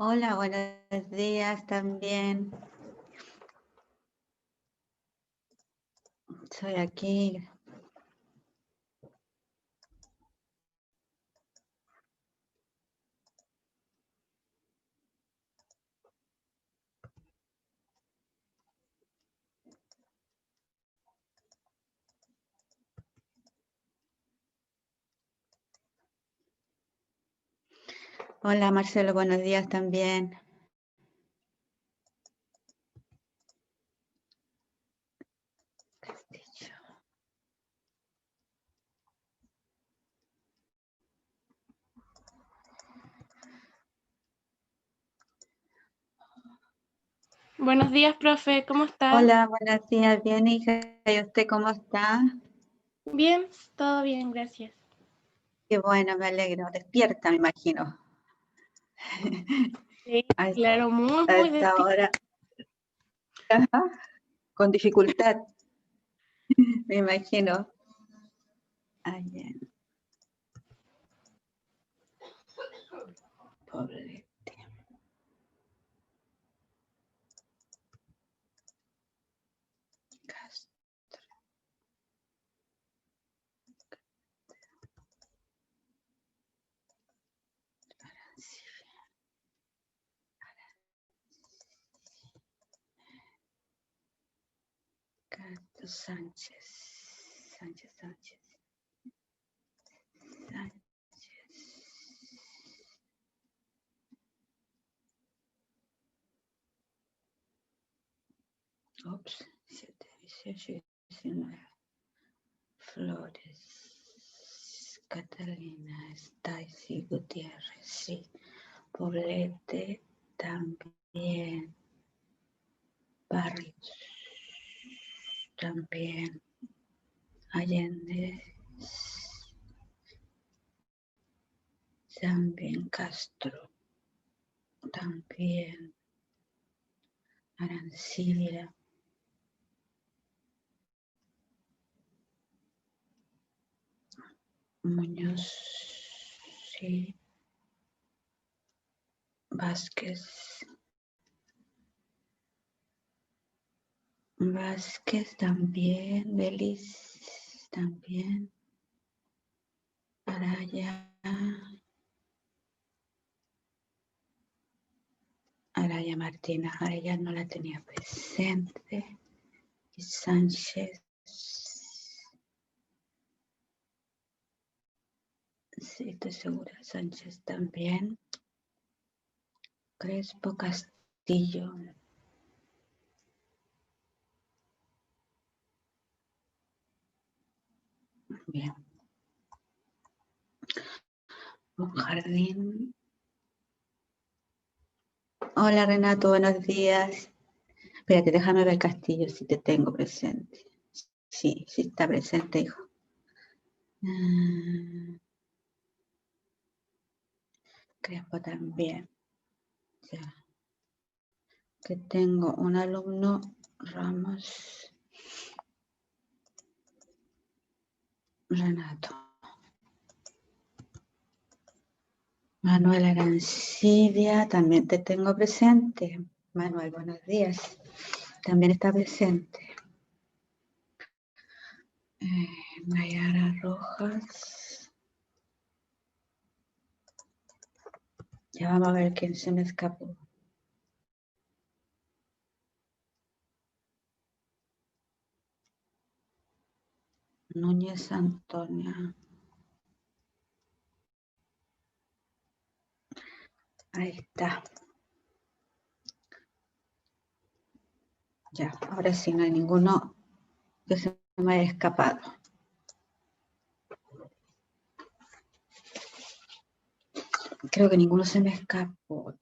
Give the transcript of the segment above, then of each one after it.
Hola, buenos días también. Soy aquí. Hola, Marcelo, buenos días también. Castillo. Buenos días, profe, ¿cómo está? Hola, buenos días, bien, hija. ¿Y usted cómo está? Bien, todo bien, gracias. Qué bueno, me alegro. Despierta, me imagino. Sí, A claro, muy esta despierta. hora, con dificultad, me imagino. Ayer. Pobre. Castro Sánchez. Sánchez. Ups, 7, 18, 19. Flores. Catalina, Stacy Gutiérrez, sí. Poblete también. Barrios también. Allende también. Castro también. Arancibia. Muñoz, sí. Vázquez. Vázquez también. Belis también. Araya. Araya Martínez, ahora ya no la tenía presente. Y Sánchez. Sí, estoy segura. Sánchez también. Crespo Castillo. Bien. Un jardín. Hola Renato, buenos días. Espérate, déjame ver Castillo si te tengo presente. Sí, sí está presente, hijo. Crespo también. Ya. Que tengo un alumno, Ramos. Renato. Manuel Arancibia, también te tengo presente. Manuel, buenos días. También está presente. Nayara Rojas. Ya vamos a ver quién se me escapó. Núñez Antonia. Ahí está. Ya, ahora sí no hay ninguno que se me haya escapado. Creo que ninguno se me escapó.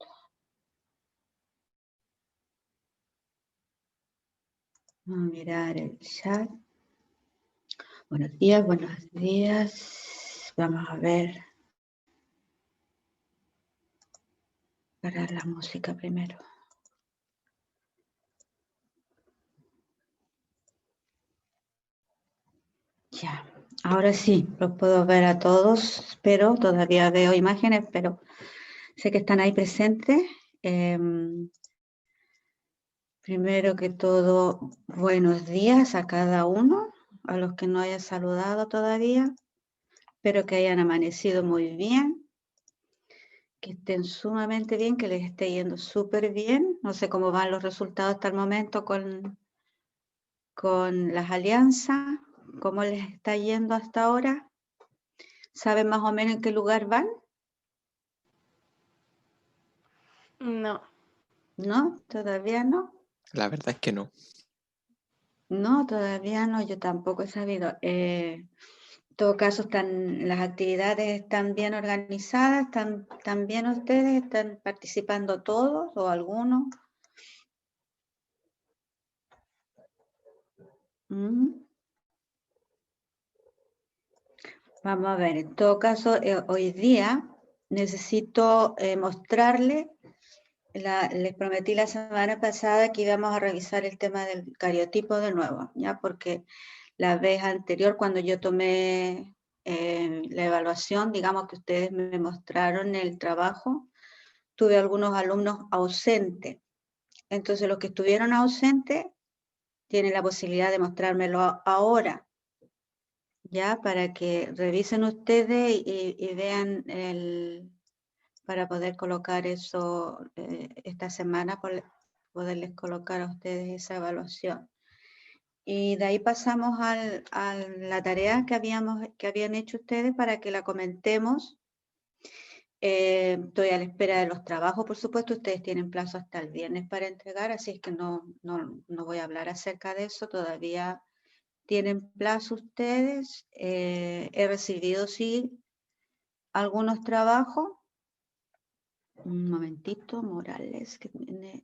Vamos a mirar el chat. Buenos días, buenos días. Vamos a ver. Para la música primero. Ya, ahora sí, los puedo ver a todos, pero todavía veo imágenes, pero sé que están ahí presentes Primero que todo, buenos días a cada uno, a los que no haya saludado todavía. Espero que hayan amanecido muy bien, que estén sumamente bien, que les esté yendo súper bien. No sé cómo van los resultados hasta el momento con las alianzas, cómo les está yendo hasta ahora. ¿Saben más o menos en qué lugar van? No. ¿No? ¿Todavía no? La verdad es que no. No, todavía no, yo tampoco he sabido. En todo caso, las actividades están bien organizadas, están bien ustedes, están participando todos o algunos. Vamos a ver, en todo caso, hoy día necesito mostrarle, les prometí la semana pasada que íbamos a revisar el tema del cariotipo de nuevo, ¿ya? Porque la vez anterior, cuando yo tomé la evaluación, digamos que ustedes me mostraron el trabajo, tuve algunos alumnos ausentes. Entonces, los que estuvieron ausentes tienen la posibilidad de mostrármelo ahora, ya, para que revisen ustedes y vean para poder colocar eso esta semana, poderles colocar a ustedes esa evaluación. Y de ahí pasamos a la tarea que habían hecho ustedes para que la comentemos. Estoy a la espera de los trabajos, por supuesto. Ustedes tienen plazo hasta el viernes para entregar, así es que no voy a hablar acerca de eso. Todavía tienen plazo ustedes. He recibido, sí, algunos trabajos. Un momentito, Morales, que tiene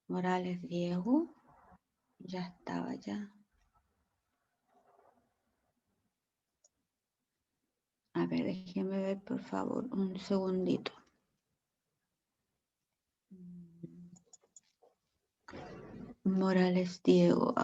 Morales Diego. Ya estaba ya. A ver, déjeme ver, por favor, un segundito. Morales Diego.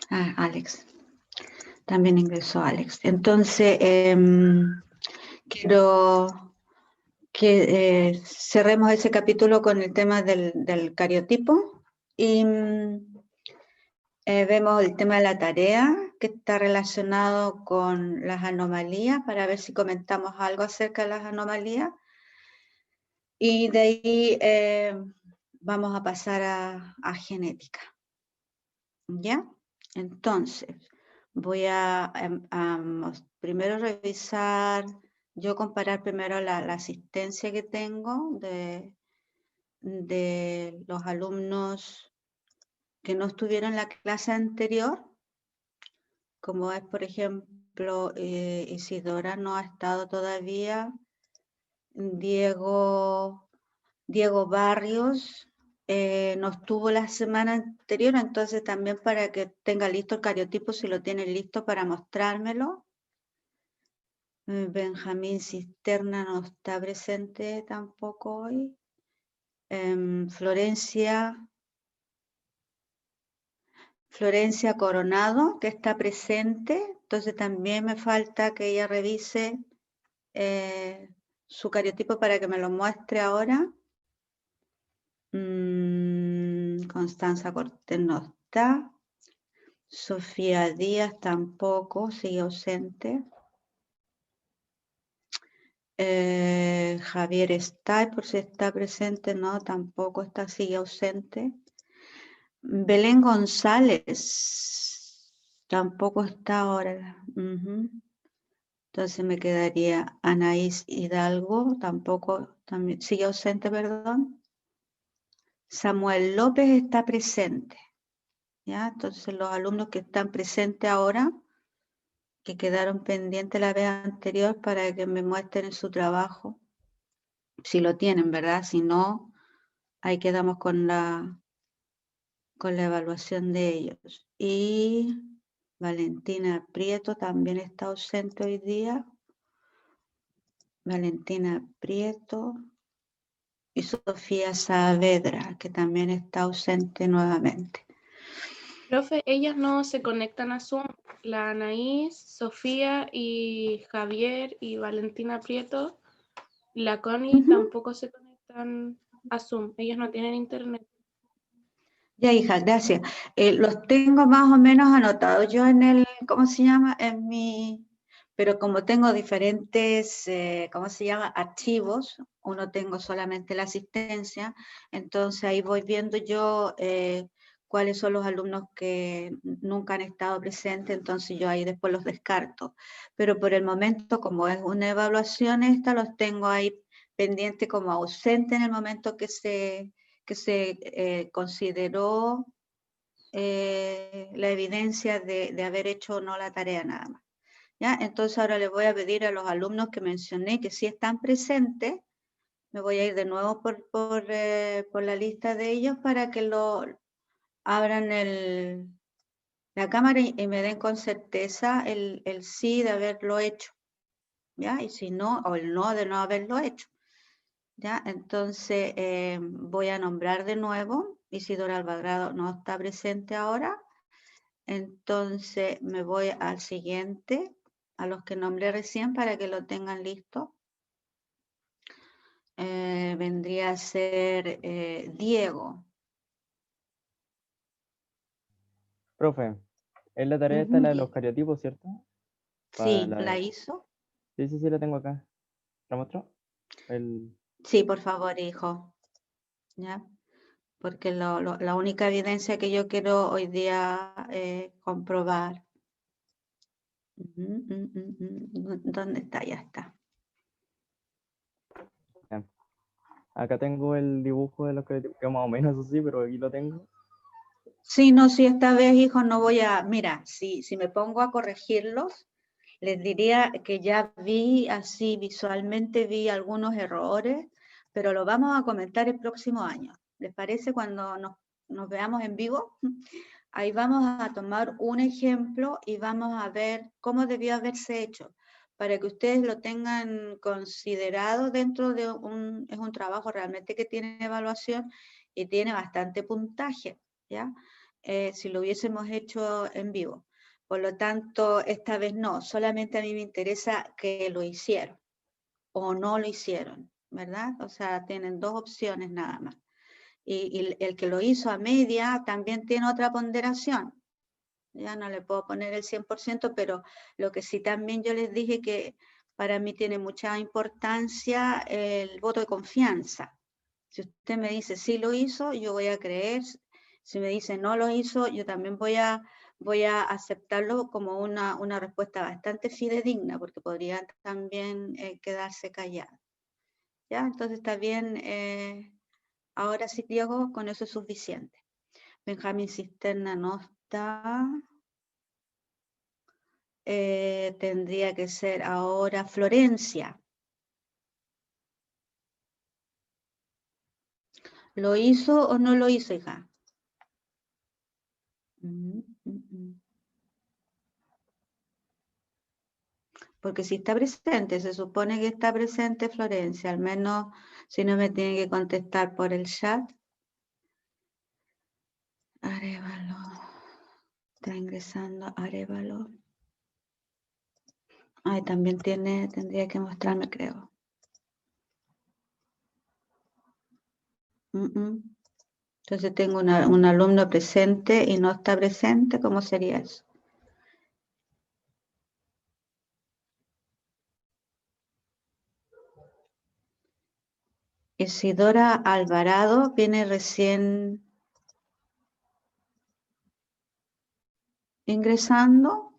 Alex. También ingresó Alex. Entonces, quiero que cerremos ese capítulo con el tema del cariotipo y vemos el tema de la tarea que está relacionado con las anomalías para ver si comentamos algo acerca de las anomalías y de ahí vamos a pasar a genética. ¿Ya? Entonces, voy a primero revisar, yo comparar primero la asistencia que tengo de los alumnos que no estuvieron en la clase anterior, como es, por ejemplo, Isidora no ha estado todavía, Diego Barrios no estuvo la semana anterior, entonces también para que tenga listo el cariotipo, si lo tienen listo para mostrármelo. Benjamín Cisterna no está presente tampoco hoy. Florencia Coronado, que está presente, entonces también me falta que ella revise su cariotipo para que me lo muestre ahora. Constanza Cortés no está. Sofía Díaz tampoco, sigue ausente. Javier está, por si está presente, no, tampoco está, sigue ausente. Belén González tampoco está ahora. Entonces me quedaría Anaís Hidalgo, tampoco, también sigue ausente, perdón. Samuel López está presente. ¿Ya? Entonces los alumnos que están presentes ahora, que quedaron pendientes la vez anterior para que me muestren su trabajo, si lo tienen, ¿verdad? Si no, ahí quedamos con la evaluación de ellos. Y Valentina Prieto también está ausente hoy día. Valentina Prieto y Sofía Saavedra, que también está ausente nuevamente. Profe, ellas no se conectan a Zoom. La Anaís, Sofía y Javier y Valentina Prieto, la Connie tampoco se conectan a Zoom. Ellas no tienen internet. Ya, hija, gracias. Los tengo más o menos anotados yo en el, ¿cómo se llama? En mi, pero como tengo diferentes, ¿cómo se llama? Archivos, uno tengo solamente la asistencia, entonces ahí voy viendo yo cuáles son los alumnos que nunca han estado presentes, entonces yo ahí después los descarto. Pero por el momento, como es una evaluación esta, los tengo ahí pendiente como ausente en el momento que se consideró la evidencia de haber hecho o no la tarea nada más. ¿Ya? Entonces ahora les voy a pedir a los alumnos que mencioné que si están presentes, me voy a ir de nuevo por la lista de ellos para que lo abran la cámara y me den con certeza el sí de haberlo hecho. ¿Ya? Y si no, o el no de no haberlo hecho. ¿Ya? Entonces voy a nombrar de nuevo. Isidora Alvarado no está presente ahora. Entonces me voy al siguiente, a los que nombré recién para que lo tengan listo. Vendría a ser Diego. Profe, es la tarea esta, la de los cariotipos, ¿cierto? Sí, ¿la hizo? Sí, sí, sí, la tengo acá. ¿La muestro? Sí, por favor, hijo. ¿Ya? Porque la única evidencia que yo quiero hoy día comprobar. ¿Dónde está? Ya está. Ya. Acá tengo el dibujo de los cariotipos, que más o menos eso sí, pero aquí lo tengo. Sí, no, sí, esta vez, hijo, no voy a... Mira, si me pongo a corregirlos, les diría que ya vi así visualmente, vi algunos errores, pero lo vamos a comentar el próximo año. ¿Les parece cuando nos veamos en vivo? Ahí vamos a tomar un ejemplo y vamos a ver cómo debió haberse hecho, para que ustedes lo tengan considerado dentro de es un trabajo realmente que tiene evaluación y tiene bastante puntaje, ¿ya? Si lo hubiésemos hecho en vivo. Por lo tanto, esta vez no, solamente a mí me interesa que lo hicieron o no lo hicieron, ¿verdad? O sea, tienen dos opciones nada más. Y el que lo hizo a media también tiene otra ponderación. Ya no le puedo poner el 100%, pero lo que sí también yo les dije que para mí tiene mucha importancia el voto de confianza. Si usted me dice sí lo hizo, yo voy a creer. Si me dice no lo hizo, yo también voy a aceptarlo como una respuesta bastante fidedigna, porque podría también quedarse callada. ¿Ya? Entonces está bien. Ahora sí, Diego, con eso es suficiente. Benjamín Cisterna no está. Tendría que ser ahora Florencia. ¿Lo hizo o no lo hizo, hija? Porque si está presente, se supone que está presente Florencia, al menos si no me tiene que contestar por el chat. Arévalo. Está ingresando Arévalo. Ay, también tendría que mostrarme, creo. Entonces tengo un alumno presente y no está presente, ¿cómo sería eso? Isidora Alvarado viene recién ingresando.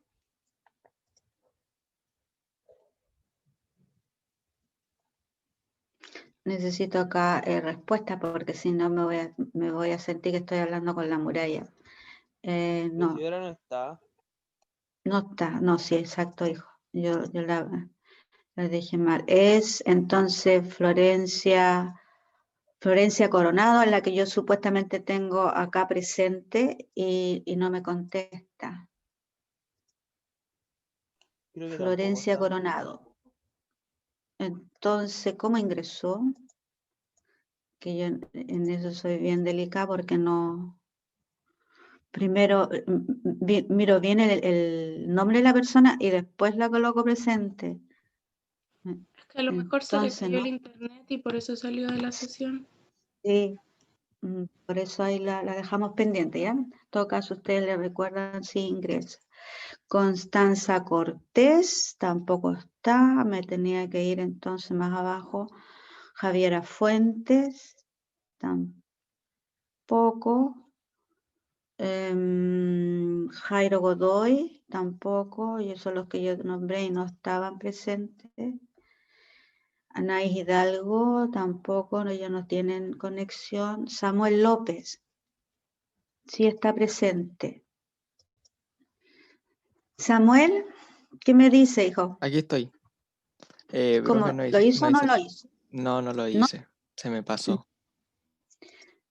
Necesito acá respuesta porque si no me voy a sentir que estoy hablando con la muralla. No. Isidora no está. No está, no, sí, exacto, hijo. Yo la dije mal. Es entonces Florencia Coronado, en la que yo supuestamente tengo acá presente y no me contesta. Creo que tampoco Florencia está. Coronado. Entonces, ¿cómo ingresó? Que yo en eso soy bien delicada porque no... Primero, miro bien el nombre de la persona y después la coloco presente. Es que a lo mejor se le Entonces, cayó no, el internet y por eso salió de la sesión. sí, por eso ahí la dejamos pendiente, ¿ya? En todo caso, ustedes le recuerdan si ingresa. Constanza Cortés, tampoco está, me tenía que ir entonces más abajo. Javiera Fuentes, tampoco. Jairo Godoy, tampoco, y esos son los que yo nombré y no estaban presentes. Anaís Hidalgo, tampoco, ellos no tienen conexión. Samuel López, sí está presente. Samuel, ¿qué me dice, hijo? Aquí estoy. ¿Cómo? Profe, ¿Lo hizo o no lo hizo? No, no lo ¿No? hice. Se me pasó.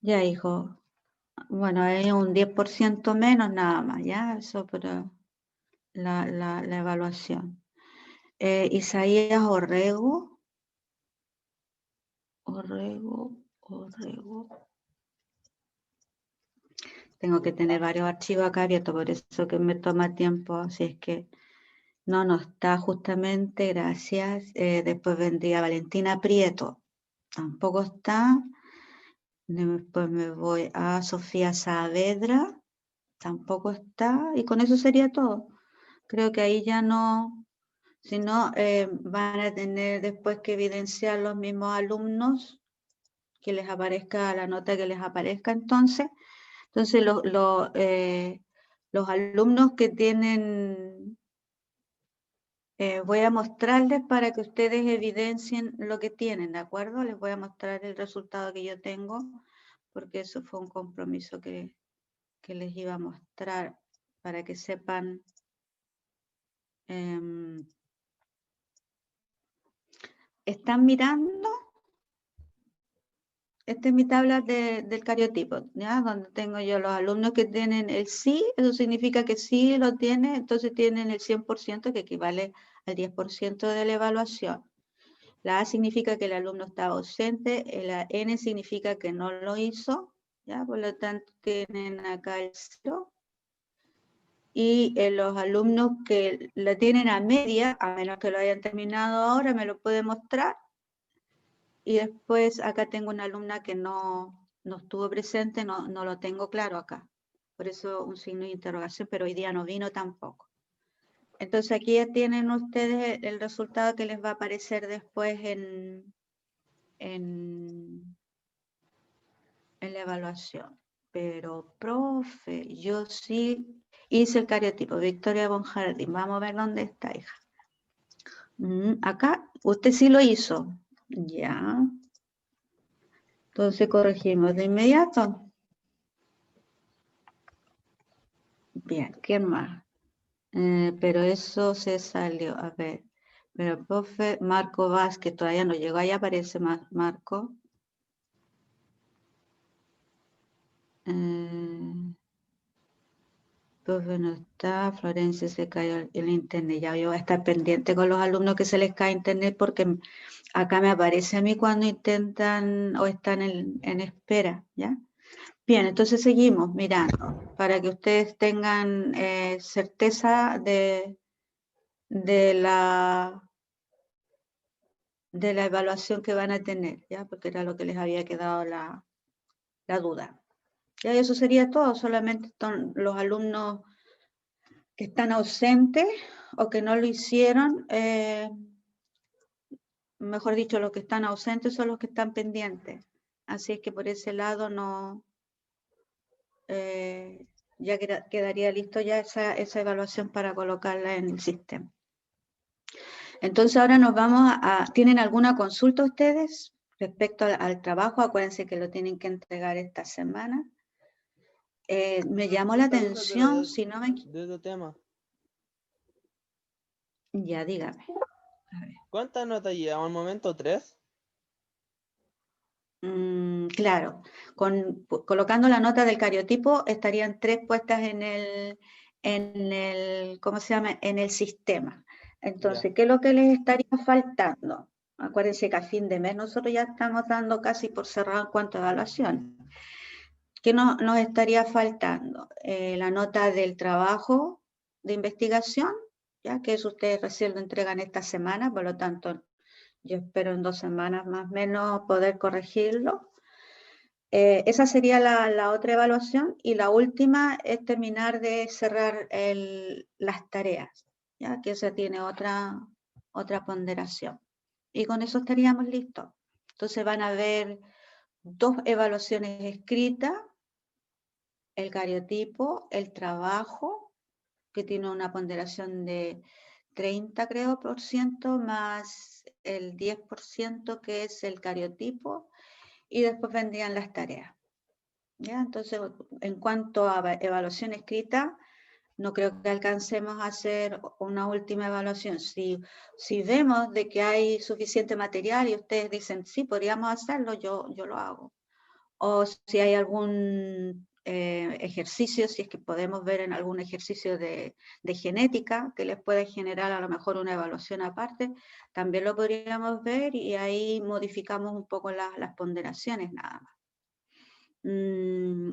Ya, hijo. Bueno, hay un 10% menos nada más, ya, eso, pero la evaluación. Isaías Orrego. Orrego. Tengo que tener varios archivos acá abiertos, por eso que me toma tiempo, así es que no está justamente, gracias. Después vendría Valentina Prieto, tampoco está. Después me voy a Sofía Saavedra, tampoco está, y con eso sería todo. Creo que ahí ya no, si no, van a tener después que evidenciar los mismos alumnos, que les aparezca la nota que les aparezca entonces. Entonces los alumnos que tienen, voy a mostrarles para que ustedes evidencien lo que tienen, ¿de acuerdo? Les voy a mostrar el resultado que yo tengo, porque eso fue un compromiso que les iba a mostrar para que sepan. ¿Están mirando? Esta es mi tabla del cariotipo, ¿ya? Donde tengo yo los alumnos que tienen el sí, eso significa que sí lo tienen, entonces tienen el 100%, que equivale al 10% de la evaluación. La A significa que el alumno está ausente, la N significa que no lo hizo, ¿ya? Por lo tanto tienen acá el 0. Y los alumnos que la tienen a media, a menos que lo hayan terminado ahora, me lo puede mostrar. Y después acá tengo una alumna que no estuvo presente, no lo tengo claro acá. Por eso un signo de interrogación, pero hoy día no vino tampoco. Entonces aquí ya tienen ustedes el resultado que les va a aparecer después en la evaluación. Pero, profe, yo sí hice el cariotipo, Victoria Bonjardín. Vamos a ver dónde está, hija. Acá, usted sí lo hizo. Ya. Entonces corregimos de inmediato. Bien, ¿quién más? Pero eso se salió. A ver. Pero profe Marco Vázquez todavía no llegó. Ahí aparece Marco. Profe no está, Florencia se cayó el internet. Ya yo voy a estar pendiente con los alumnos que se les cae internet porque acá me aparece a mí cuando intentan o están en espera, ¿ya? Bien, entonces seguimos mirando para que ustedes tengan certeza de la evaluación que van a tener, ¿ya? Porque era lo que les había quedado la duda. Ya eso sería todo, solamente son los alumnos que están ausentes o que no lo hicieron, mejor dicho, los que están ausentes son los que están pendientes. Así es que por ese lado no, ya quedaría listo ya esa evaluación para colocarla en el sistema. Entonces ahora nos vamos ¿tienen alguna consulta ustedes respecto al trabajo? Acuérdense que lo tienen que entregar esta semana. Me llamó la atención, si no me... De otro tema. Ya, dígame. A ver. ¿Cuántas notas llevamos al momento? ¿3? Claro, colocando la nota del cariotipo estarían 3 puestas en el, ¿cómo se llama? En el sistema. Entonces, ¿qué es lo que les estaría faltando? Acuérdense que a fin de mes nosotros ya estamos dando casi por cerrado en cuanto a evaluación. ¿Qué nos estaría faltando? La nota del trabajo de investigación, ya que eso ustedes recién lo entregan esta semana, por lo tanto yo espero en 2 semanas más o menos poder corregirlo. Esa sería la otra evaluación, y la última es terminar de cerrar las tareas, ya que esa tiene otra ponderación. Y con eso estaríamos listos. Entonces van a haber 2 evaluaciones escritas, el cariotipo, el trabajo, que tiene una ponderación de 30, creo, por ciento, más el 10% que es el cariotipo, y después vendrían las tareas. ¿Ya? Entonces, en cuanto a evaluación escrita, no creo que alcancemos a hacer una última evaluación. Si vemos de que hay suficiente material y ustedes dicen, sí, podríamos hacerlo, yo lo hago. O si hay algún ejercicio, si es que podemos ver en algún ejercicio de genética que les puede generar a lo mejor una evaluación aparte, también lo podríamos ver y ahí modificamos un poco las ponderaciones nada más.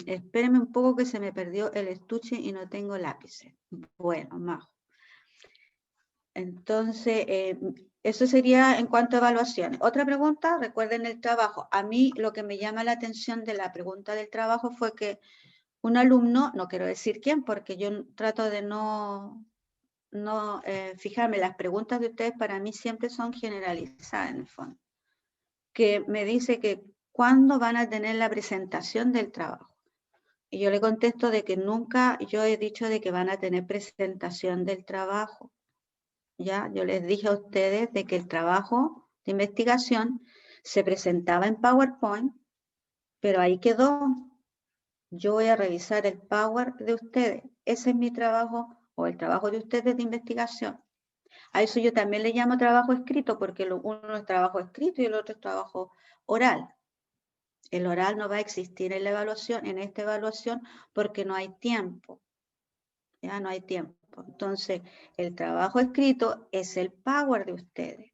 Espérenme un poco que se me perdió el estuche y no tengo lápices. Bueno, Majo. Entonces, eso sería en cuanto a evaluaciones. Otra pregunta, recuerden el trabajo. A mí lo que me llama la atención de la pregunta del trabajo fue que un alumno, no quiero decir quién, porque yo trato de no fijarme, las preguntas de ustedes para mí siempre son generalizadas en el fondo, que me dice que ¿cuándo van a tener la presentación del trabajo? Y yo le contesto de que nunca yo he dicho de que van a tener presentación del trabajo. Ya, yo les dije a ustedes de que el trabajo de investigación se presentaba en PowerPoint, pero ahí quedó. Yo voy a revisar el Power de ustedes. Ese es mi trabajo, o el trabajo de ustedes de investigación. A eso yo también le llamo trabajo escrito, porque uno es trabajo escrito y el otro es trabajo oral. El oral no va a existir en la evaluación, en esta evaluación, porque no hay tiempo. Ya no hay tiempo. Entonces, el trabajo escrito es el Power de ustedes.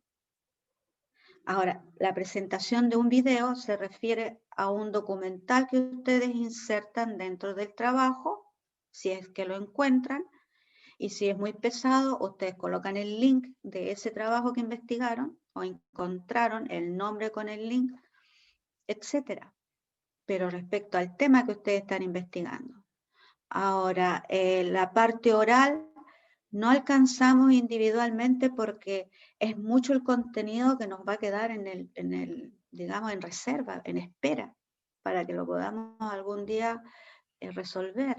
Ahora, la presentación de un video se refiere a un documental que ustedes insertan dentro del trabajo, si es que lo encuentran, y si es muy pesado, ustedes colocan el link de ese trabajo que investigaron o encontraron, el nombre con el link, etcétera. Pero respecto al tema que ustedes están investigando. Ahora, la parte oral no alcanzamos individualmente porque es mucho el contenido que nos va a quedar digamos, en reserva, en espera, para que lo podamos algún día resolver.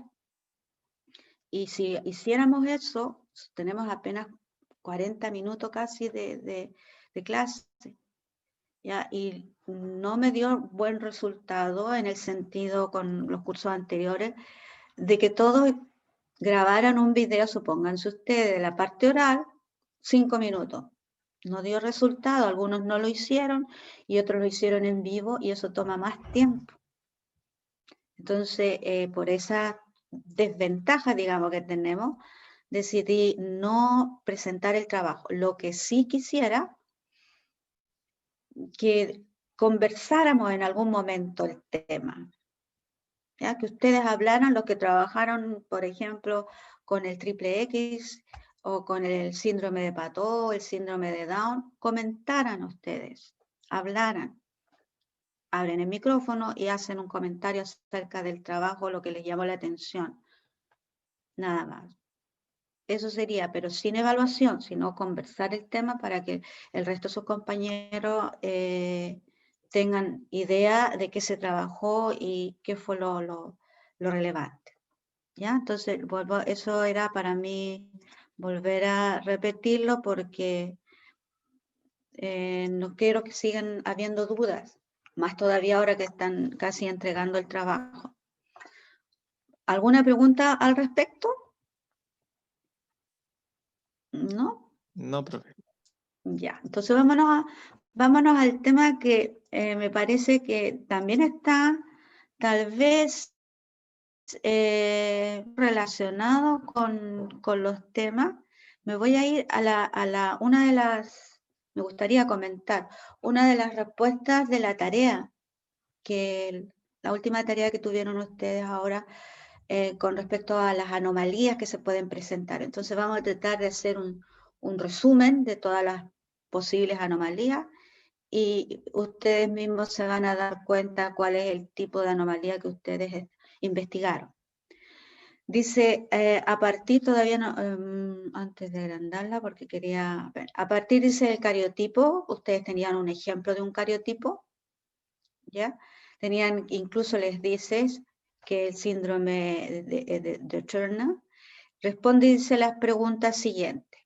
Y si hiciéramos eso, tenemos apenas 40 minutos casi de clase. ¿Ya? Y no me dio buen resultado en el sentido con los cursos anteriores de que todos grabaran un video, supónganse ustedes, de la parte oral, 5 minutos. No dio resultado, algunos no lo hicieron y otros lo hicieron en vivo y eso toma más tiempo. Entonces, por esa desventaja, digamos, que tenemos, decidí no presentar el trabajo. Lo que sí quisiera que conversáramos en algún momento el tema. ¿Ya? Que ustedes hablaran, los que trabajaron, por ejemplo, con el triple X o con el síndrome de Pató, el síndrome de Down, comentaran ustedes, hablaran, abren el micrófono y hacen un comentario acerca del trabajo, lo que les llamó la atención. Nada más. Eso sería, pero sin evaluación, sino conversar el tema para que el resto de sus compañeros tengan idea de qué se trabajó y qué fue lo relevante. ¿Ya? Entonces, eso era para mí volver a repetirlo porque no quiero que sigan habiendo dudas, más todavía ahora que están casi entregando el trabajo. ¿Alguna pregunta al respecto? ¿No? No, profe. Ya, entonces vámonos al tema que me parece que también está tal vez relacionado con los temas. Me voy a ir a una de las me gustaría comentar. Una de las respuestas de la tarea, la última tarea que tuvieron ustedes ahora, con respecto a las anomalías que se pueden presentar. Entonces vamos a tratar de hacer un resumen de todas las posibles anomalías y ustedes mismos se van a dar cuenta cuál es el tipo de anomalía que ustedes investigaron. Dice, a partir, todavía no, antes de agrandarla porque quería, a partir dice del cariotipo, ustedes tenían un ejemplo de un cariotipo, ¿ya? Tenían, incluso les dices que el síndrome de Turner responde y dice las preguntas siguientes.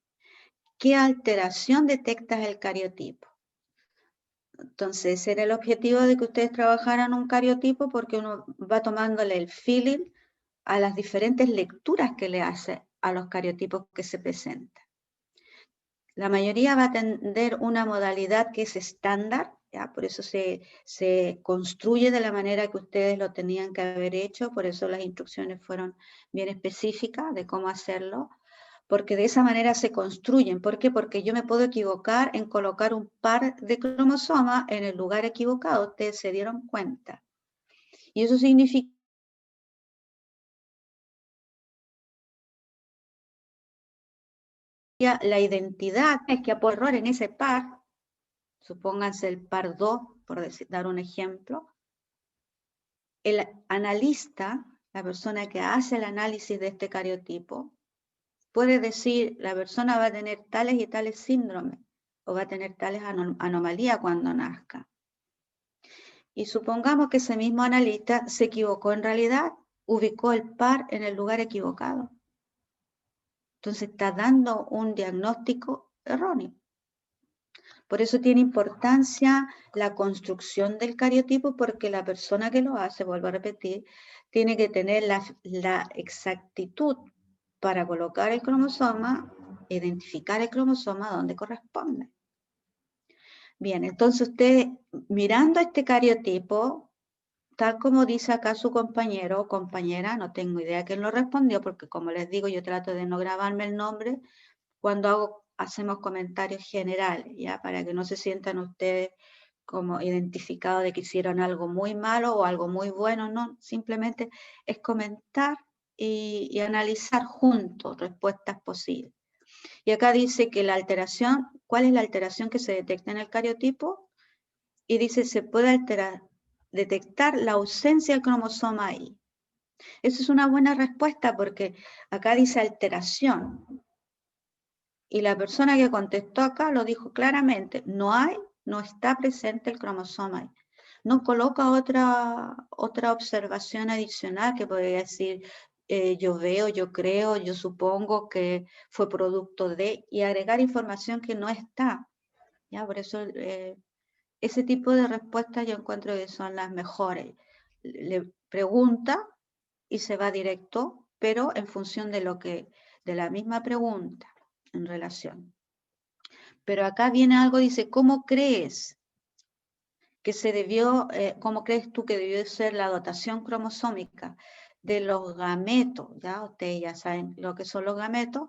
¿Qué alteración detectas el cariotipo? Entonces, era el objetivo de que ustedes trabajaran un cariotipo porque uno va tomándole el feeling a las diferentes lecturas que le hace a los cariotipos que se presentan. La mayoría va a tener una modalidad que es estándar, ¿ya? Por eso se construye de la manera que ustedes lo tenían que haber hecho, por eso las instrucciones fueron bien específicas de cómo hacerlo, porque de esa manera se construyen. ¿Por qué? Porque yo me puedo equivocar en colocar un par de cromosomas en el lugar equivocado, ustedes se dieron cuenta. Y eso significa la identidad es que por error en ese par, supónganse el par 2, por dar un ejemplo, el analista, la persona que hace el análisis de este cariotipo, puede decir, la persona va a tener tales y tales síndromes, o va a tener tales anomalías cuando nazca. Y supongamos que ese mismo analista se equivocó en realidad, ubicó el par en el lugar equivocado. Entonces está dando un diagnóstico erróneo. Por eso tiene importancia la construcción del cariotipo, porque la persona que lo hace, vuelvo a repetir, tiene que tener la exactitud para colocar el cromosoma, identificar el cromosoma donde corresponde. Bien, entonces ustedes, mirando este cariotipo, tal como dice acá su compañero o compañera, no tengo idea quién lo respondió, porque como les digo, yo trato de no grabarme el nombre cuando hacemos comentarios generales, ¿ya? Para que no se sientan ustedes como identificados de que hicieron algo muy malo o algo muy bueno, no, simplemente es comentar y analizar juntos respuestas posibles. Y acá dice que la alteración, ¿cuál es la alteración que se detecta en el cariotipo? Y dice, se puede detectar la ausencia del cromosoma Y. Esa es una buena respuesta porque acá dice alteración. Y la persona que contestó acá lo dijo claramente, no está presente el cromosoma Y. No coloca otra observación adicional que podría decir, yo veo, yo creo, yo supongo que fue producto de, y agregar información que no está. ¿Ya? Por eso ese tipo de respuestas yo encuentro que son las mejores. Le pregunta y se va directo, pero en función de la misma pregunta en relación. Pero acá viene algo, dice, ¿cómo crees que cómo crees tú que debió ser la dotación cromosómica de los gametos? ¿Ya? Ustedes ya saben lo que son los gametos,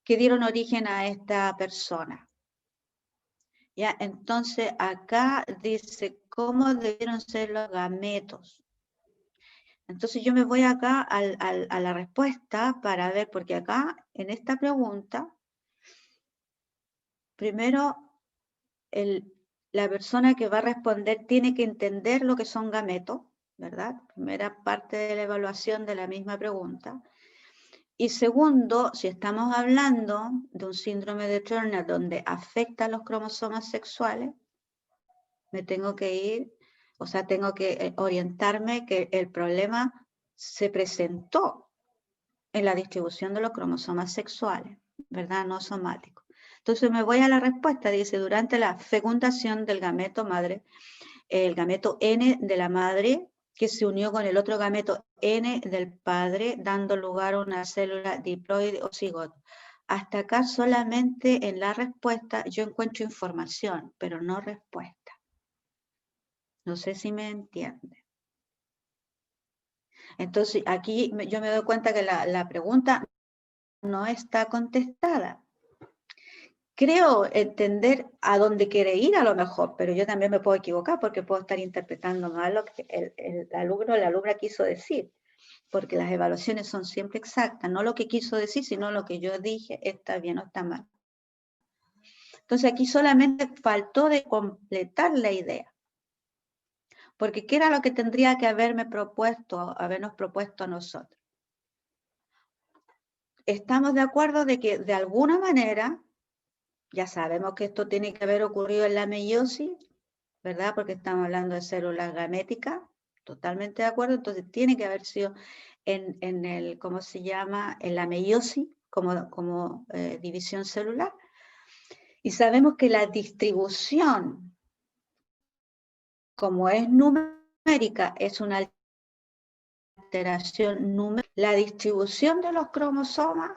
que dieron origen a esta persona. ¿Ya? Entonces acá dice, ¿cómo debieron ser los gametos? Entonces yo me voy acá a la respuesta para ver, porque acá en esta pregunta, primero la persona que va a responder tiene que entender lo que son gametos, ¿verdad? Primera parte de la evaluación de la misma pregunta. Y segundo, si estamos hablando de un síndrome de Turner donde afecta a los cromosomas sexuales, me tengo que ir, o sea, tengo que orientarme que el problema se presentó en la distribución de los cromosomas sexuales, ¿verdad? No somáticos. Entonces me voy a la respuesta, dice, durante la fecundación del gameto madre, el gameto N de la madre, que se unió con el otro gameto N del padre, dando lugar a una célula diploide o cigoto. Hasta acá solamente en la respuesta yo encuentro información, pero no respuesta. No sé si me entiende. Entonces aquí yo me doy cuenta que la pregunta no está contestada. creo entender a dónde quiere ir a lo mejor, pero yo también me puedo equivocar porque puedo estar interpretando mal lo que el alumno o la alumna quiso decir, porque las evaluaciones son siempre exactas, no lo que quiso decir, sino lo que yo dije, está bien o está mal. Entonces aquí solamente faltó de completar la idea, porque ¿qué era lo que tendría que habernos propuesto a nosotros? Estamos de acuerdo de que de alguna manera, ya sabemos que esto tiene que haber ocurrido en la meiosis, ¿verdad? Porque estamos hablando de células gaméticas, totalmente de acuerdo, entonces tiene que haber sido en el, ¿cómo se llama? En la meiosis, como división celular. Y sabemos que la distribución, como es numérica, es una alteración numérica. La distribución de los cromosomas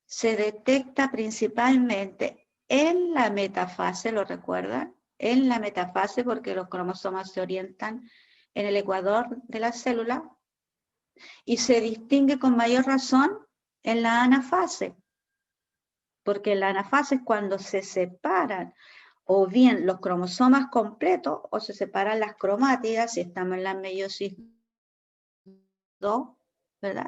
se detecta principalmente en la metafase, ¿lo recuerdan? En la metafase, porque los cromosomas se orientan en el ecuador de la célula, y se distingue con mayor razón en la anafase, porque en la anafase es cuando se separan o bien los cromosomas completos o se separan las cromátidas, si estamos en la meiosis 2, ¿verdad?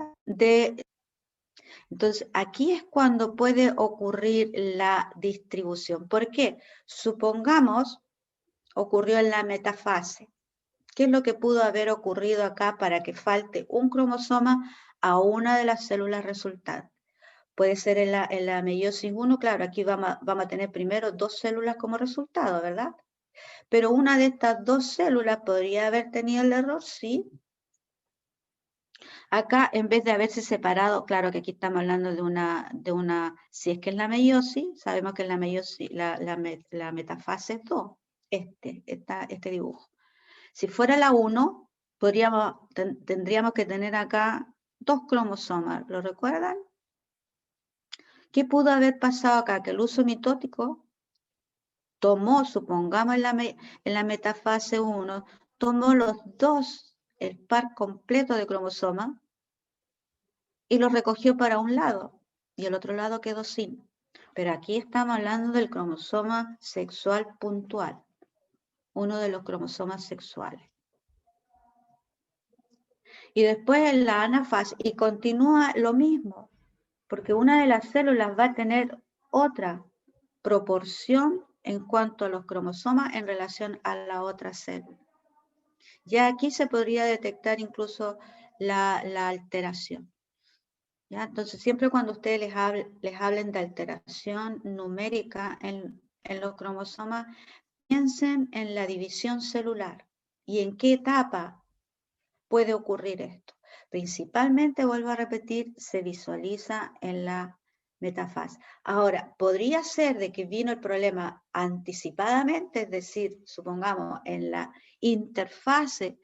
Entonces, aquí es cuando puede ocurrir la distribución. ¿Por qué? Supongamos, ocurrió en la metafase. ¿Qué es lo que pudo haber ocurrido acá para que falte un cromosoma a una de las células resultantes? Puede ser en la meiosis 1, claro, aquí vamos a tener primero 2 células como resultado, ¿verdad? Pero una de estas 2 células podría haber tenido el error, sí. Acá, en vez de haberse separado, claro que aquí estamos hablando de una, si es que es la meiosis, sabemos que en la meiosis, la metafase es 2, este dibujo. Si fuera la 1, tendríamos que tener acá 2 cromosomas, ¿lo recuerdan? ¿Qué pudo haber pasado acá? Que el uso mitótico tomó, supongamos en la metafase 1, tomó los 2, el par completo de cromosomas, y lo recogió para un lado, y el otro lado quedó sin. Pero aquí estamos hablando del cromosoma sexual puntual, uno de los cromosomas sexuales. Y después en la anafase, y continúa lo mismo, porque una de las células va a tener otra proporción en cuanto a los cromosomas en relación a la otra célula. Ya aquí se podría detectar incluso la alteración. ¿Ya? Entonces, siempre cuando ustedes les hablen de alteración numérica en los cromosomas, piensen en la división celular y en qué etapa puede ocurrir esto. Principalmente, vuelvo a repetir, se visualiza en la metafase. Ahora, podría ser de que vino el problema anticipadamente, es decir, supongamos en la interfase,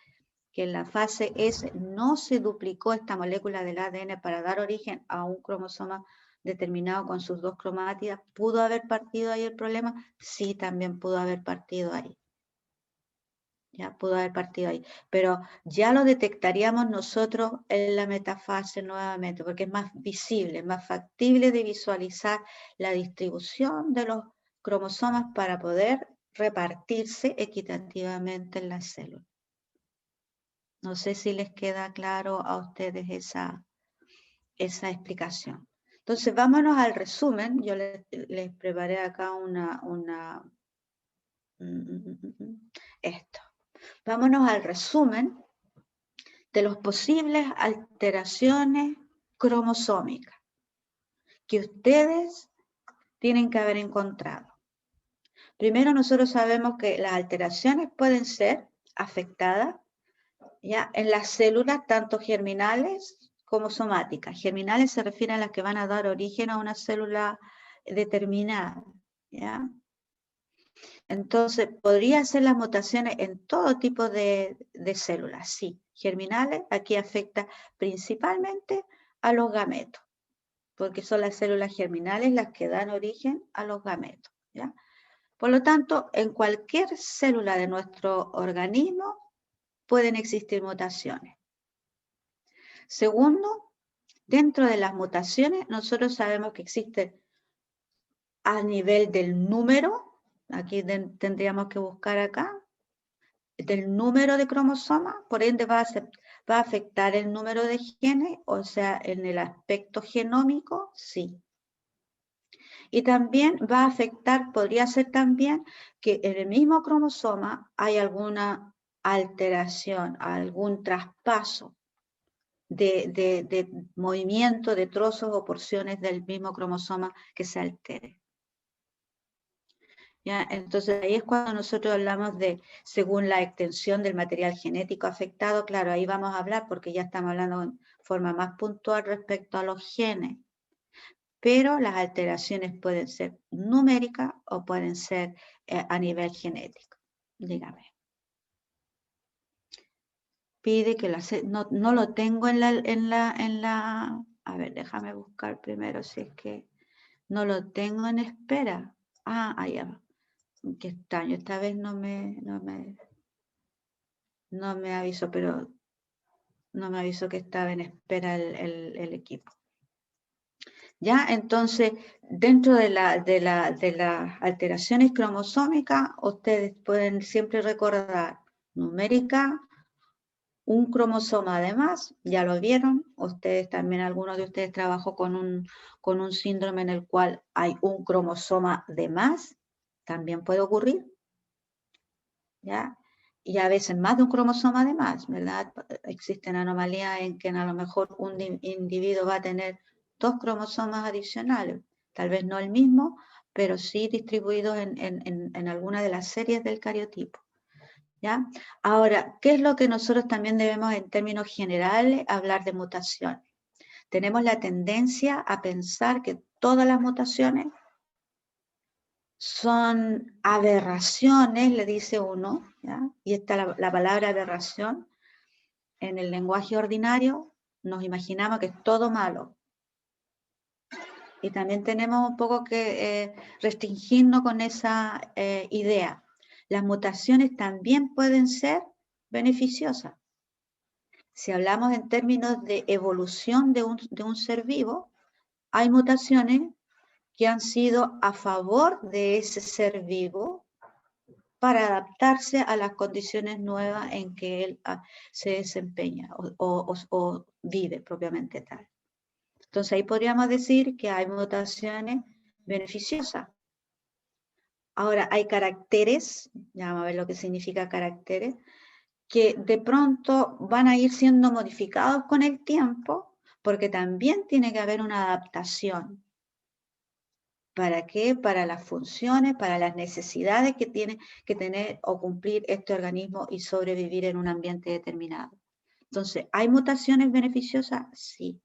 que en la fase S no se duplicó esta molécula del ADN para dar origen a un cromosoma determinado con sus 2 cromátidas. ¿Pudo haber partido ahí el problema? Sí, también pudo haber partido ahí. Ya pudo haber partido ahí. Pero ya lo detectaríamos nosotros en la metafase nuevamente, porque es más visible, más factible de visualizar la distribución de los cromosomas para poder repartirse equitativamente en las células. No sé si les queda claro a ustedes esa explicación. Entonces, vámonos al resumen. Yo les preparé acá esto. Vámonos al resumen de las posibles alteraciones cromosómicas que ustedes tienen que haber encontrado. Primero, nosotros sabemos que las alteraciones pueden ser afectadas ¿ya? En las células, tanto germinales como somáticas. Germinales se refieren a las que van a dar origen a una célula determinada. ¿Ya? Entonces, podría ser las mutaciones en todo tipo de células, sí. Germinales, aquí afecta principalmente a los gametos, porque son las células germinales las que dan origen a los gametos. ¿Ya? Por lo tanto, en cualquier célula de nuestro organismo pueden existir mutaciones. Segundo, dentro de las mutaciones, nosotros sabemos que existen a nivel del número, aquí tendríamos que buscar acá, del número de cromosomas, por ende va a afectar el número de genes, o sea, en el aspecto genómico, sí. Y también va a afectar, podría ser también que en el mismo cromosoma hay alguna alteración, algún traspaso de movimiento de trozos o porciones del mismo cromosoma que se altere. ¿Ya? Entonces ahí es cuando nosotros hablamos de, según la extensión del material genético afectado, claro, ahí vamos a hablar porque ya estamos hablando en forma más puntual respecto a los genes. Pero las alteraciones pueden ser numéricas o pueden ser a nivel genético. Dígame. Pide que no lo tengo en la... A ver, déjame buscar primero si es que no lo tengo en espera. Ah, allá va. Qué extraño, esta vez no me avisó, pero no me avisó que estaba en espera el equipo. ¿Ya? Entonces, dentro de las alteraciones cromosómicas, ustedes pueden siempre recordar numérica, un cromosoma además, ya lo vieron, ustedes también, algunos de ustedes trabajó con un síndrome en el cual hay un cromosoma de más, también puede ocurrir, ¿ya? Y a veces más de un cromosoma de más, ¿verdad? Existen anomalías en que a lo mejor un individuo va a tener 2 cromosomas adicionales, tal vez no el mismo, pero sí distribuidos en alguna de las series del cariotipo. ¿Ya? Ahora, ¿qué es lo que nosotros también debemos en términos generales hablar de mutaciones? Tenemos la tendencia a pensar que todas las mutaciones son aberraciones, le dice uno, ¿ya? Y esta la palabra aberración en el lenguaje ordinario nos imaginamos que es todo malo. Y también tenemos un poco que restringirnos con esa idea. Las mutaciones también pueden ser beneficiosas. Si hablamos en términos de evolución de un ser vivo, hay mutaciones que han sido a favor de ese ser vivo para adaptarse a las condiciones nuevas en que él se desempeña o vive propiamente tal. Entonces ahí podríamos decir que hay mutaciones beneficiosas. Ahora hay caracteres, ya vamos a ver lo que significa caracteres, que de pronto van a ir siendo modificados con el tiempo, porque también tiene que haber una adaptación. ¿Para qué? Para las funciones, para las necesidades que tiene que tener o cumplir este organismo y sobrevivir en un ambiente determinado. Entonces, ¿hay mutaciones beneficiosas? Sí.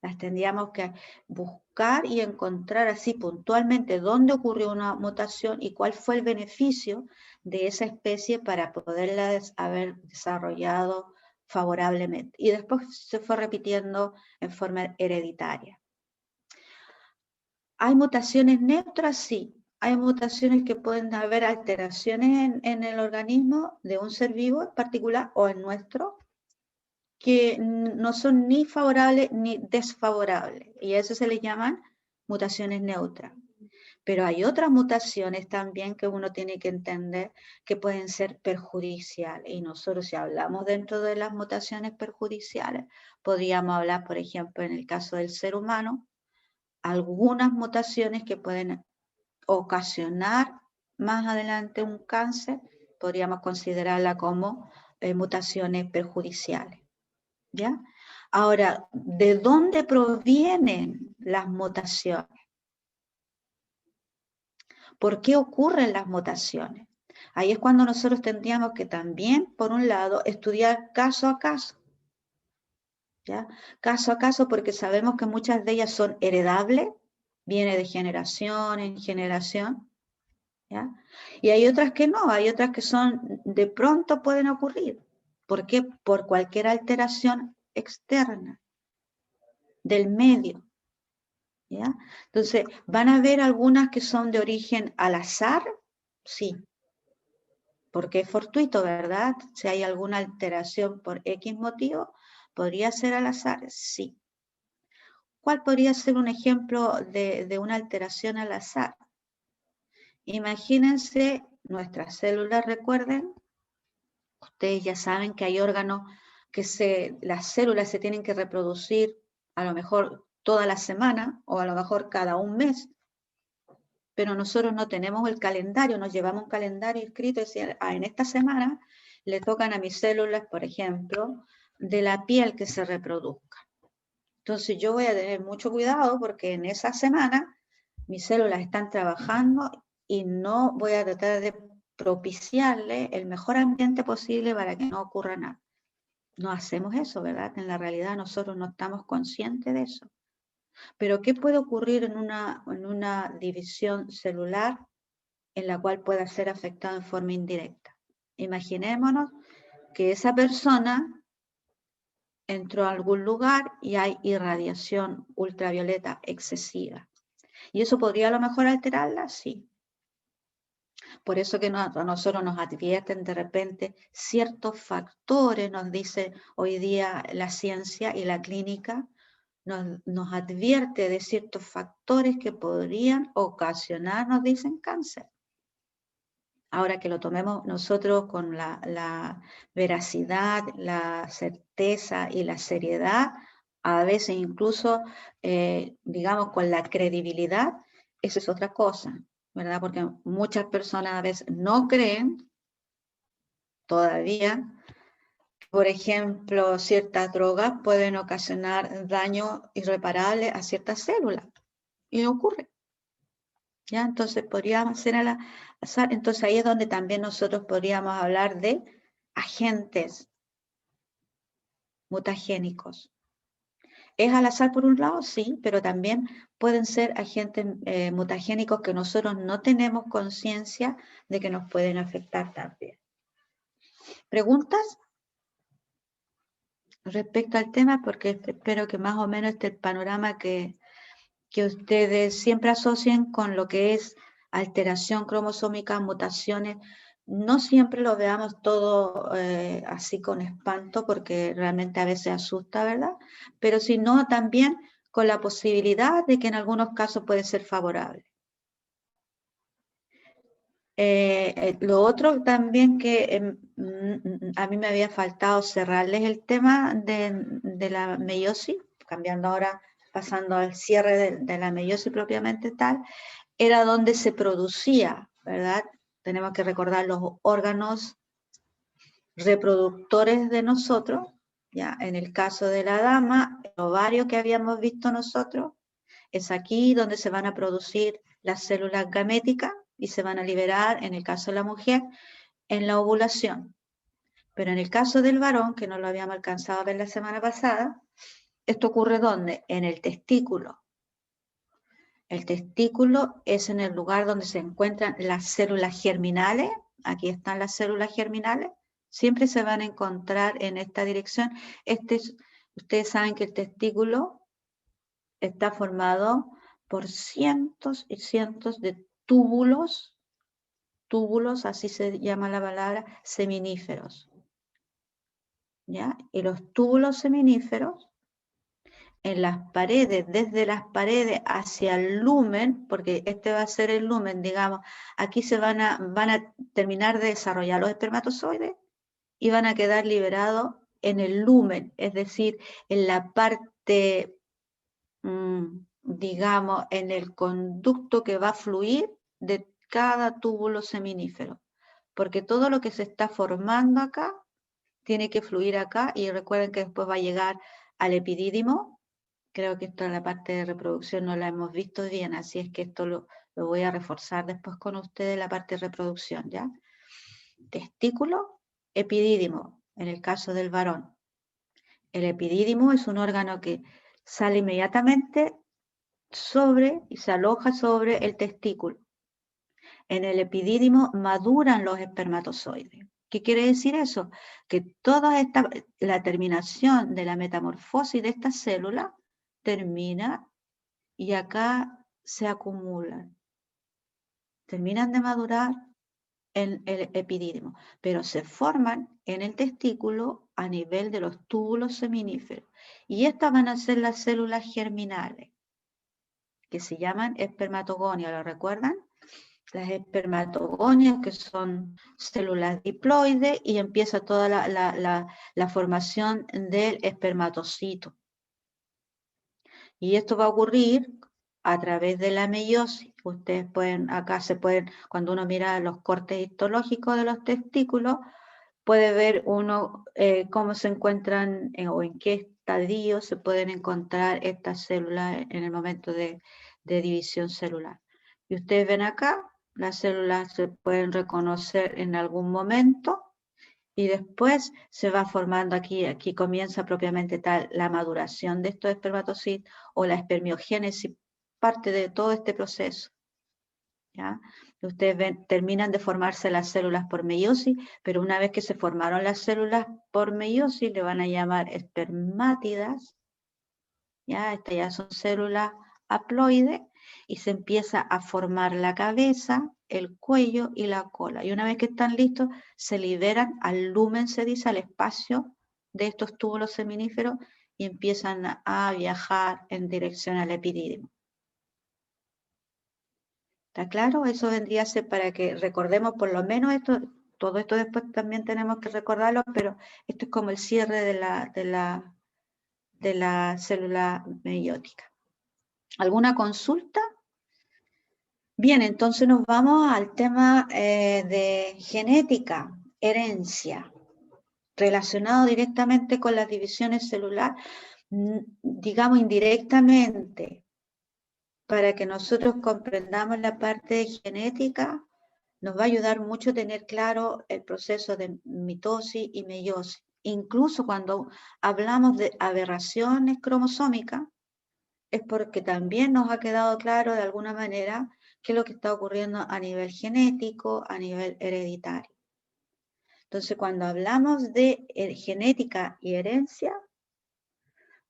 Las tendríamos que buscar y encontrar así puntualmente dónde ocurrió una mutación y cuál fue el beneficio de esa especie para poderla haber desarrollado favorablemente. Y después se fue repitiendo en forma hereditaria. ¿Hay mutaciones neutras? Sí. Hay mutaciones que pueden haber alteraciones en el organismo de un ser vivo en particular o en nuestro, que no son ni favorables ni desfavorables, y a eso se les llaman mutaciones neutras. Pero hay otras mutaciones también que uno tiene que entender que pueden ser perjudiciales, y nosotros si hablamos dentro de las mutaciones perjudiciales, podríamos hablar, por ejemplo, en el caso del ser humano, algunas mutaciones que pueden ocasionar más adelante un cáncer, podríamos considerarla como mutaciones perjudiciales. ¿Ya? Ahora, ¿de dónde provienen las mutaciones? ¿Por qué ocurren las mutaciones? Ahí es cuando nosotros tendríamos que también, por un lado, estudiar caso a caso. ¿Ya? Caso a caso, porque sabemos que muchas de ellas son heredables, viene de generación en generación. ¿Ya? Y hay otras que no, hay otras que son, de pronto pueden ocurrir. ¿Por qué? Por cualquier alteración externa del medio. ¿Ya? Entonces, ¿van a haber algunas que son de origen al azar? Sí, porque es fortuito, ¿verdad? Si hay alguna alteración por X motivo, ¿podría ser al azar? Sí. ¿Cuál podría ser un ejemplo de una alteración al azar? Imagínense nuestras células, recuerden, ustedes ya saben que hay órganos que las células se tienen que reproducir a lo mejor toda la semana o a lo mejor cada un mes, pero nosotros no tenemos el calendario, nos llevamos un calendario escrito y decir, en esta semana le tocan a mis células, por ejemplo, de la piel que se reproduzca. Entonces yo voy a tener mucho cuidado porque en esa semana mis células están trabajando y no voy a tratar de propiciarle el mejor ambiente posible para que no ocurra nada. No hacemos eso, ¿verdad? En la realidad nosotros no estamos conscientes de eso. Pero ¿qué puede ocurrir en una división celular en la cual pueda ser afectada en forma indirecta? Imaginémonos que esa persona entró a algún lugar y hay irradiación ultravioleta excesiva. ¿Y eso podría a lo mejor alterarla? Sí. Por eso que a nosotros nos advierten de repente ciertos factores, nos dice hoy día la ciencia y la clínica, nos advierte de ciertos factores que podrían ocasionar, nos dicen, cáncer. Ahora que lo tomemos nosotros con la veracidad, la certeza y la seriedad, a veces incluso, digamos, con la credibilidad, eso es otra cosa, ¿verdad? Porque muchas personas a veces no creen todavía, por ejemplo, ciertas drogas pueden ocasionar daño irreparable a ciertas células, y ocurre. ¿Ya? Entonces podríamos hacer al azar. Entonces ahí es donde también nosotros podríamos hablar de agentes mutagénicos. ¿Es al azar por un lado? Sí, pero también pueden ser agentes mutagénicos que nosotros no tenemos conciencia de que nos pueden afectar también. ¿Preguntas respecto al tema? Porque espero que más o menos el panorama que ustedes siempre asocien con lo que es alteración cromosómica, mutaciones, no siempre lo veamos todo así con espanto, porque realmente a veces asusta, ¿verdad? Pero si no, también con la posibilidad de que en algunos casos puede ser favorable. Lo otro también que a mí me había faltado cerrarles el tema de la meiosis, cambiando ahora, pasando al cierre de la meiosis propiamente tal, era donde se producía, ¿verdad? Tenemos que recordar los órganos reproductores de nosotros, ya en el caso de la dama, el ovario que habíamos visto nosotros, es aquí donde se van a producir las células gaméticas y se van a liberar, en el caso de la mujer, en la ovulación. Pero en el caso del varón, que no lo habíamos alcanzado a ver la semana pasada, esto ocurre ¿dónde? En el testículo. El testículo es en el lugar donde se encuentran las células germinales. Aquí están las células germinales. Siempre se van a encontrar en esta dirección. Ustedes saben que el testículo está formado por cientos y cientos de túbulos, así se llama la palabra, seminíferos. ¿Ya? Y los túbulos seminíferos en las paredes, desde las paredes hacia el lumen, porque este va a ser el lumen, digamos, aquí van a terminar de desarrollar los espermatozoides y van a quedar liberados en el lumen, es decir, en la parte, digamos, en el conducto que va a fluir de cada túbulo seminífero, porque todo lo que se está formando acá tiene que fluir acá, y recuerden que después va a llegar al epidídimo. Creo que esto en la parte de reproducción no la hemos visto bien, así es que esto lo voy a reforzar después con ustedes, la parte de reproducción, ¿ya? Testículo, epidídimo, en el caso del varón. El epidídimo es un órgano que sale inmediatamente y se aloja sobre el testículo. En el epidídimo maduran los espermatozoides. ¿Qué quiere decir eso? Que la terminación de la metamorfosis de esta célula termina y acá se acumulan. Terminan de madurar en el epidídimo, pero se forman en el testículo a nivel de los túbulos seminíferos. Y estas van a ser las células germinales, que se llaman espermatogonias, ¿lo recuerdan? Las espermatogonias, que son células diploides, y empieza toda la formación del espermatocito. Y esto va a ocurrir a través de la meiosis. Ustedes pueden, acá se pueden, cuando uno mira los cortes histológicos de los testículos, puede ver uno cómo se encuentran o en qué estadio se pueden encontrar estas células en el momento de división celular. Y ustedes ven acá, las células se pueden reconocer en algún momento y después se va formando aquí comienza propiamente tal la maduración de estos espermatocitos o la espermiogénesis, parte de todo este proceso. ¿Ya? Ustedes ven, terminan de formarse las células por meiosis, pero una vez que se formaron las células por meiosis, le van a llamar espermátidas. ¿Ya? Estas ya son células haploides y se empieza a formar la cabeza, el cuello y la cola. Y una vez que están listos, se liberan al lumen, se dice, al espacio de estos túbulos seminíferos y empiezan a viajar en dirección al epidídimo. ¿Está claro? Eso vendría a ser para que recordemos por lo menos esto. Todo esto después también tenemos que recordarlo, pero esto es como el cierre de la célula meiótica. ¿Alguna consulta? Bien, entonces nos vamos al tema de genética, herencia, relacionado directamente con las divisiones celulares, digamos indirectamente, para que nosotros comprendamos la parte de genética. Nos va a ayudar mucho tener claro el proceso de mitosis y meiosis. Incluso cuando hablamos de aberraciones cromosómicas, es porque también nos ha quedado claro de alguna manera qué es lo que está ocurriendo a nivel genético, a nivel hereditario. Entonces, cuando hablamos de genética y herencia,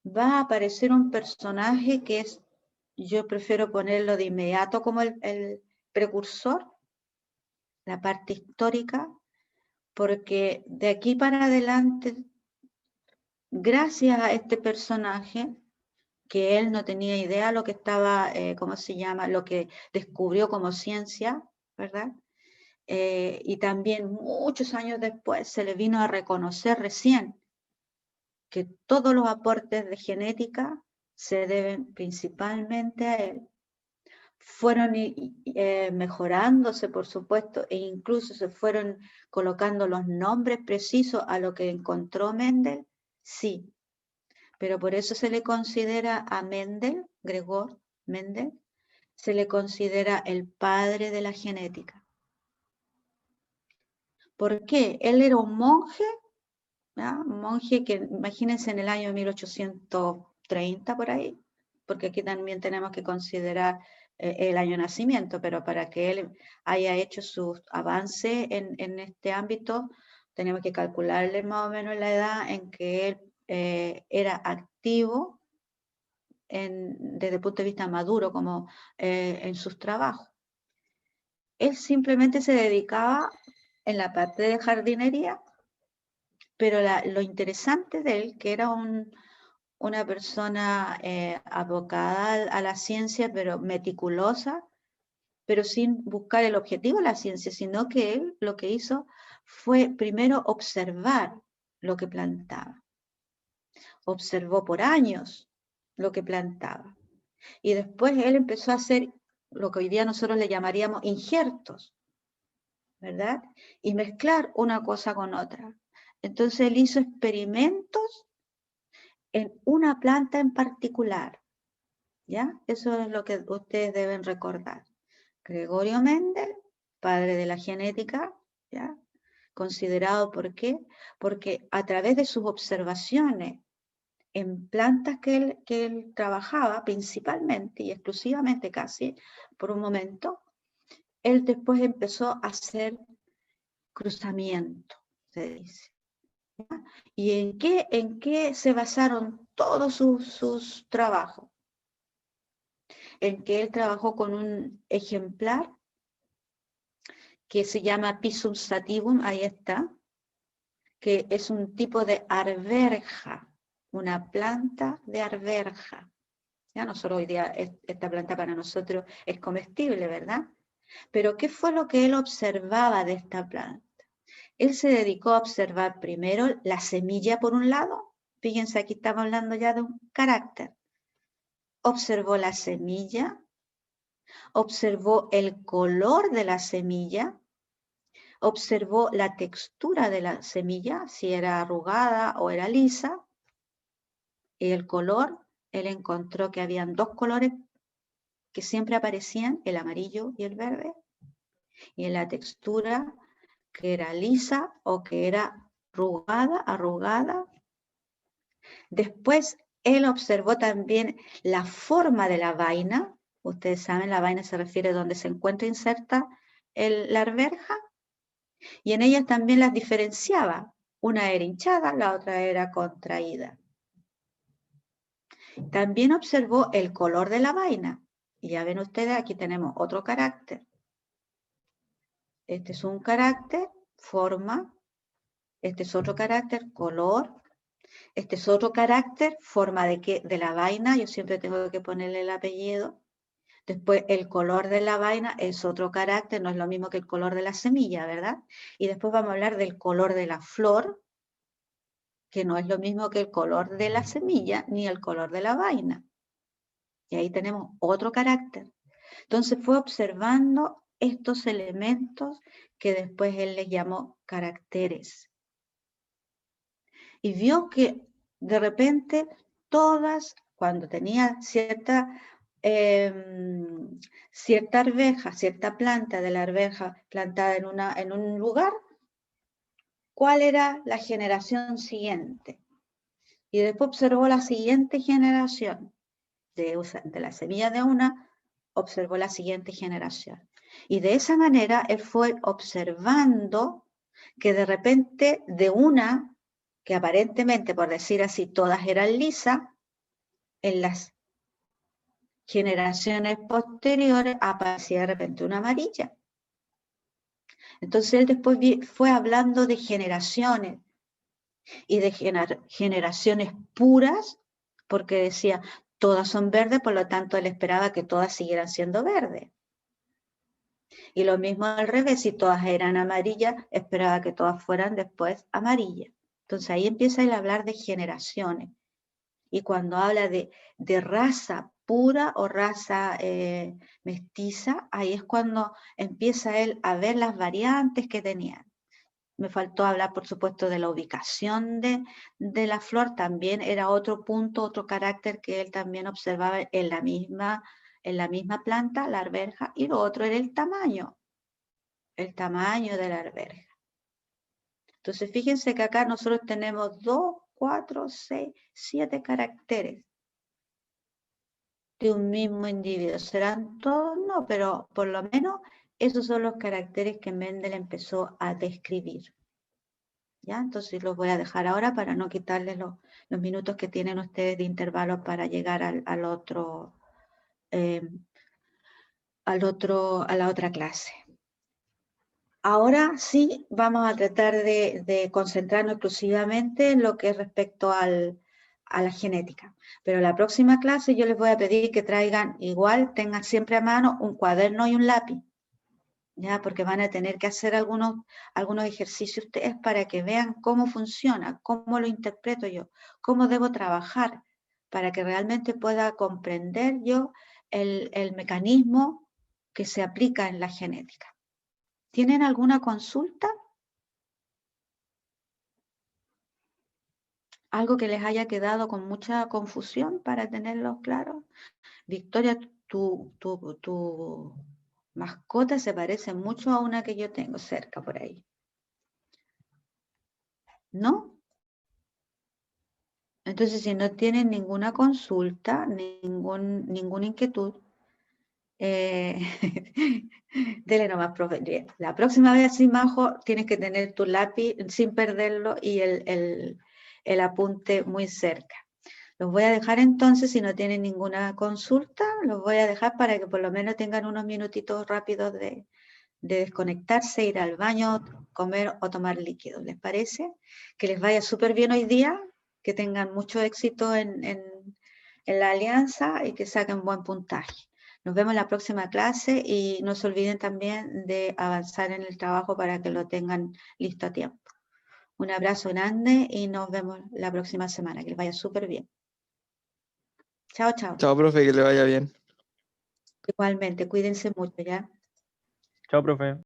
va a aparecer un personaje que es, yo prefiero ponerlo de inmediato como el precursor, la parte histórica, porque de aquí para adelante, gracias a este personaje, que él no tenía idea lo que estaba, ¿cómo se llama? Lo que descubrió como ciencia, ¿verdad? Y también muchos años después se le vino a reconocer recién que todos los aportes de genética se deben principalmente a él. Fueron mejorándose, por supuesto, e incluso se fueron colocando los nombres precisos a lo que encontró Mendel, sí. Pero por eso se le considera a Mendel, Gregor Mendel, se le considera el padre de la genética. ¿Por qué? Él era un monje, ¿ya? Un monje que, imagínense, en el año 1830 por ahí, porque aquí también tenemos que considerar el año de nacimiento, pero para que él haya hecho sus avances en este ámbito, tenemos que calcularle más o menos la edad en que él era activo desde el punto de vista maduro, como en sus trabajos. Él simplemente se dedicaba en la parte de jardinería, pero lo interesante de él, que era una persona abocada a la ciencia, pero meticulosa, pero sin buscar el objetivo de la ciencia, sino que él lo que hizo fue primero observar lo que plantaba. Observó por años lo que plantaba. Y después él empezó a hacer lo que hoy día nosotros le llamaríamos injertos, ¿verdad? Y mezclar una cosa con otra. Entonces él hizo experimentos en una planta en particular, ¿ya? Eso es lo que ustedes deben recordar. Gregorio Mendel, padre de la genética, ¿ya? Considerado, ¿por qué? Porque a través de sus observaciones en plantas que él trabajaba principalmente y exclusivamente casi por un momento, él después empezó a hacer cruzamiento, se dice. ¿Ya? ¿Y en qué se basaron todos sus trabajos? En que él trabajó con un ejemplar que se llama Pisum sativum, ahí está, que es un tipo de arberja, una planta de arberja. Ya nosotros hoy día, esta planta para nosotros es comestible, ¿verdad? Pero ¿qué fue lo que él observaba de esta planta? Él se dedicó a observar primero la semilla por un lado. Fíjense, aquí estamos hablando ya de un carácter. Observó la semilla, observó el color de la semilla, observó la textura de la semilla, si era arrugada o era lisa, y el color, él encontró que habían dos colores que siempre aparecían, el amarillo y el verde, y en la textura que era lisa o que era arrugada. Después él observó también la forma de la vaina. Ustedes saben, la vaina se refiere a donde se encuentra inserta la arberja, y en ellas también las diferenciaba. Una era hinchada, la otra era contraída. También observó el color de la vaina. Y ya ven ustedes, aquí tenemos otro carácter. Este es un carácter, forma. Este es otro carácter, color. Este es otro carácter, forma de la vaina. Yo siempre tengo que ponerle el apellido. Después el color de la vaina es otro carácter, no es lo mismo que el color de la semilla, ¿verdad? Y después vamos a hablar del color de la flor, que no es lo mismo que el color de la semilla ni el color de la vaina. Y ahí tenemos otro carácter. Entonces fue observando estos elementos que después él les llamó caracteres. Y vio que de repente todas, cuando tenía cierta arveja, cierta planta de la arveja plantada en un lugar, ¿cuál era la generación siguiente? Y después observó la siguiente generación. De la semilla de una, observó la siguiente generación. Y de esa manera él fue observando que de repente de una, que aparentemente, por decir así, todas eran lisas, en las generaciones posteriores aparecía de repente una amarilla. Entonces él después fue hablando de generaciones y de generaciones puras, porque decía, todas son verdes, por lo tanto él esperaba que todas siguieran siendo verdes. Y lo mismo al revés, si todas eran amarillas, esperaba que todas fueran después amarillas. Entonces ahí empieza él a hablar de generaciones. Y cuando habla de raza pura o raza mestiza, ahí es cuando empieza él a ver las variantes que tenían. Me faltó hablar, por supuesto, de la ubicación de la flor. También era otro punto, otro carácter que él también observaba en la misma planta, la arberja. Y lo otro era el tamaño de la arberja. Entonces, fíjense que acá nosotros tenemos 2, 4, 6, 7 caracteres de un mismo individuo. ¿Serán todos? No, pero por lo menos esos son los caracteres que Mendel empezó a describir. ¿Ya? Entonces los voy a dejar ahora para no quitarles los minutos que tienen ustedes de intervalo para llegar a la otra clase. Ahora sí vamos a tratar de concentrarnos exclusivamente en lo que es respecto a la genética. Pero la próxima clase yo les voy a pedir que traigan igual, tengan siempre a mano un cuaderno y un lápiz. ¿Ya? Porque van a tener que hacer algunos ejercicios ustedes para que vean cómo funciona, cómo lo interpreto yo, cómo debo trabajar, para que realmente pueda comprender yo el mecanismo que se aplica en la genética. ¿Tienen alguna consulta? ¿Algo que les haya quedado con mucha confusión para tenerlo claro? Victoria, tu mascota se parece mucho a una que yo tengo cerca por ahí. ¿No? Entonces, si no tienen ninguna consulta, ninguna inquietud, dele nomás, profe. Bien. La próxima vez, así, Majo, tienes que tener tu lápiz sin perderlo y el apunte muy cerca. Los voy a dejar entonces, si no tienen ninguna consulta, los voy a dejar para que por lo menos tengan unos minutitos rápidos de de desconectarse, ir al baño, comer o tomar líquido. ¿Les parece? Que les vaya súper bien hoy día, que tengan mucho éxito en la alianza y que saquen buen puntaje. Nos vemos en la próxima clase y no se olviden también de avanzar en el trabajo para que lo tengan listo a tiempo. Un abrazo grande y nos vemos la próxima semana. Que les vaya súper bien. Chao, chao. Chao, profe, que le vaya bien. Igualmente, cuídense mucho, ¿ya? Chao, profe.